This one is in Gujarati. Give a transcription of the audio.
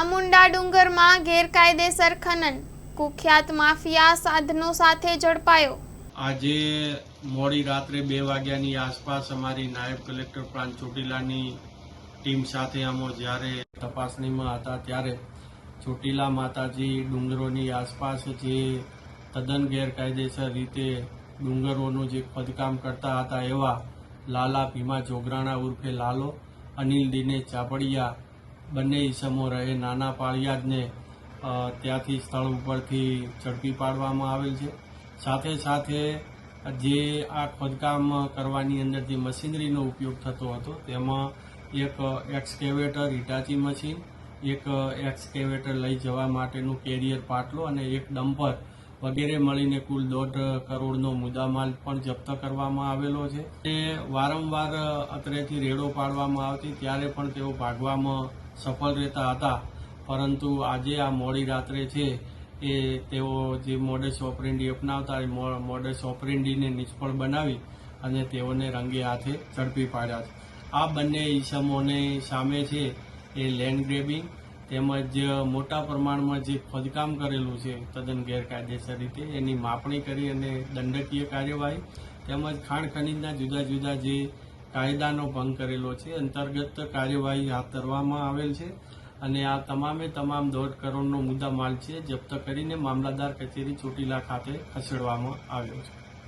ચામુંડા ડુંગરમાં ગેરકાયદેસર ખનન, કુખ્યાત માફિયા સાધનો સાથે ઝડપાયો। આજે મોડી રાત્રે 2 વાગ્યાની આસપાસ અમારી નાયબ કલેક્ટર પ્રાંત ચોટીલાની ટીમ સાથે અમે જ્યારે તપાસણીમાં હતા ત્યારે ચોટીલા માતાજી ડુંગરોની આસપાસ જે તદ્દન ગેરકાયદેસર રીતે ડુંગરોનું જે ખોદકામ કરતા હતા એવા લાલા ભીમા જોગરાણા ઉર્ફે લાલો, અનિલ દિનેશ ચાપડિયા બંને ઈસમો રહે નાના પાળિયાદને ત્યાંથી સ્થળ ઉપરથી ઝડપી પાડવામાં આવેલ છે। સાથે સાથે જે આ ખોદકામ કરવાની અંદર જે મશીનરીનો ઉપયોગ થતો હતો તેમાં એક એક્સકેવેટર હિટાચી મશીન, એક એક્સકેવેટર લઈ જવા માટેનું કેરિયર પાટલો અને એક ડમ્પર વગેરે મળીને કુલ 1.5 કરોડનો મુદ્દામાલ પણ જપ્ત કરવામાં આવેલો છે। તે વારંવાર અત્રેથી રેડો પાડવામાં આવતી ત્યારે પણ તેઓ ભાગવામાં સફળ રહેતા હતા, પરંતુ આજે આ મોડી રાત્રે છે એ તેઓ જે મોડસ ઓપરેન્ડી અપનાવતા એ મોડસ ઓપરેન્ડીને નિષ્ફળ બનાવી અને તેઓને રંગે હાથે ઝડપી પાડ્યા છે। આ બંને ઈસમોને સામે છે એ લેન્ડ ગ્રેબિંગ તેમજ મોટા પ્રમાણમાં જે ખોદકામ કરેલું છે તદ્દન ગેરકાયદેસર રીતે એની માપણી કરી અને દંડકીય કાર્યવાહી તેમજ ખાણ ખનીજના જુદા જુદા જે કાયદાનો ભંગ કરેલો છે અંતર્ગત કાર્યવાહી હાથ ધરવામાં આવેલ છે અને આ તમામે તમામ 1.5 કરોડનો મુદ્દામાલ છે જપ્ત કરીને મામલતદાર કચેરી ચોટીલા ખાતે ખસેડવામાં આવ્યો છે।